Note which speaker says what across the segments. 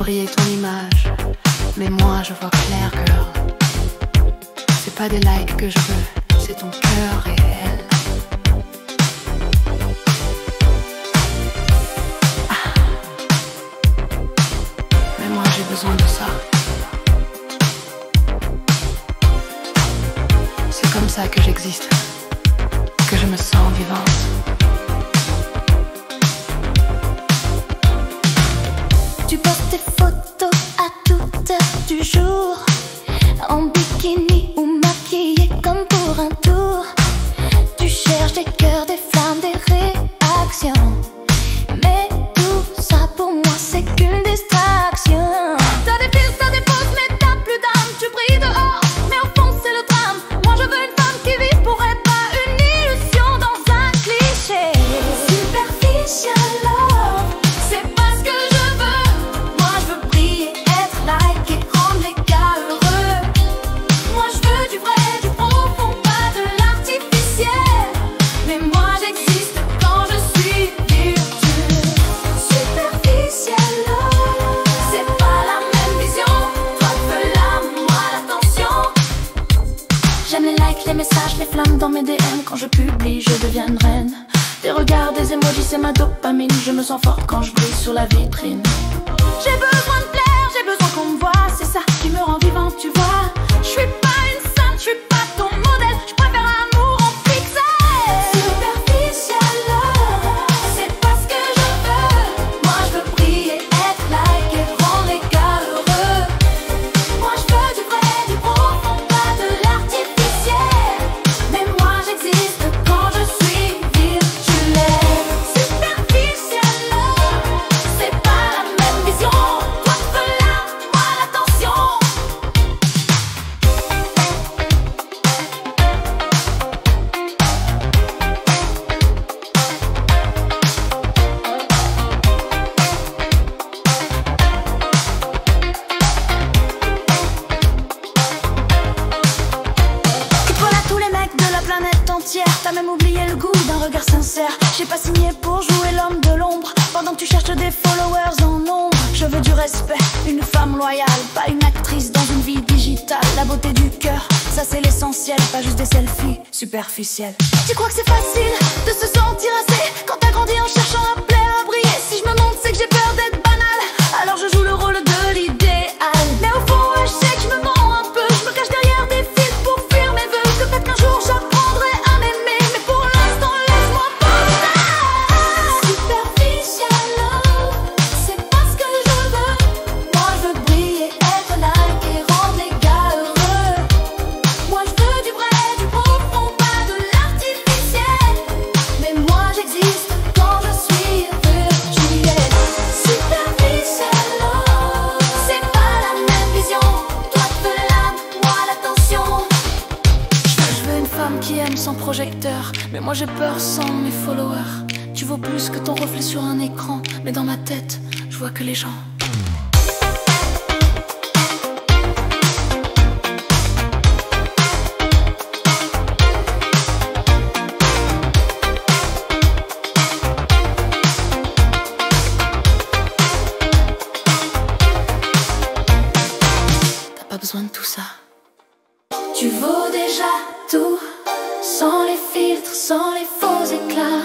Speaker 1: briller ton image, mais moi je vois clair que c'est pas des likes que je veux, c'est ton cœur réel. Mais moi j'ai besoin de ça. C'est comme ça que j'existe, que je me sens vivante.
Speaker 2: Tu postes tes photos à toute heure du jour, en bikini ou maquillée comme pour un tour. Tu cherches des cœurs, des flammes, des réactions, mais tout ça pour moi c'est qu'une distraction. T'as des fils, t'as des poses, mais t'as plus d'âme. Tu brilles dehors, mais au fond c'est le drame. Moi je veux une femme qui vit pour elle, pas une illusion dans un cliché. Superficial love, c'est pas ce que je veux. Moi je veux briller, être like et rendre les gars heureux. Moi je veux du vrai, du profond, pas de l'artificiel. Mais moi j'existe quand je suis virtuelle. Superficial love, c'est pas la même vision. Toi tu veux l'âme, moi l'attention. J'aime les likes, les messages, les flammes dans mes DM. Quand je publie, je deviens une reine. Des regards, des emojis, c'est ma dopamine. Je me sens forte quand je brille sur la vitrine. J'ai besoin de plaire, j'ai besoin qu'on me voit. C'est ça qui me rend vivante, tu vois. Je suis pas une sainte, je suis pas ton modèle. Je préfère l'amour en pixels. Superficial love, c'est pas ce que je veux. Moi je veux briller, être like et rendre les gars heureux. Moi je veux du vrai, du profond, pas de l'artificiel. Mais moi j'existe quand je suis virtuelle. Superficial love, c'est pas la même vision. Toi tu veux l'âme, moi l'attention. Et voilà tous les mecs de la planète entière. T'as même oublié le goût d'un regard sincère. J'ai pas signé pour jouer l'homme de l'ombre. Pendant que tu cherches des followers en nombre. Je veux du respect, une femme loyale, pas une actrice dans une vie digitale. La beauté du cœur, ça c'est l'essentiel, pas juste des selfies superficiels. Tu crois que c'est facile de se sentir assez quand t'as grandi en cherchant à plaire, à briller? Si je me montre c'est que j'ai peur d'être banale, alors je joue le rôle de l'idéal. Mais au fond ouais, je sais que je me mens un peu. Je me cache derrière des fils pour fuir mes vœux. Peut-être qu'un jour j'apprendrai à m'aimer, mais pour l'instant laisse-moi penser. Superficial love, c'est pas ce que je veux. Moi je veux briller, être like et rendre les gars heureux. Moi je veux du vrai, du profond, pas de l'artificiel. Mais moi j'existe quand je suis virtuelle. Superficial love, c'est pas la même vision. Toi tu veux l'âme, moi l'attention. Je veux une femme qui aime sans projecteur, mais moi j'ai peur sans mes followers. Tu vaux plus que ton reflet sur un écran, mais dans ma tête, je vois que les gens. T'as pas besoin de tout ça. Tu vaux déjà tout, sans les filtres, sans les faux éclats.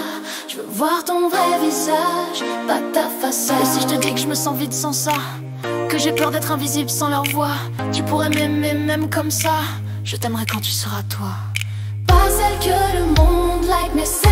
Speaker 2: Je veux voir ton vrai visage, pas ta façade. Et si je te dis que je me sens vide sans ça, que j'ai peur d'être invisible sans leur voix, tu pourrais m'aimer même comme ça. Je t'aimerai quand tu seras toi. Pas celle que le monde like, mais celle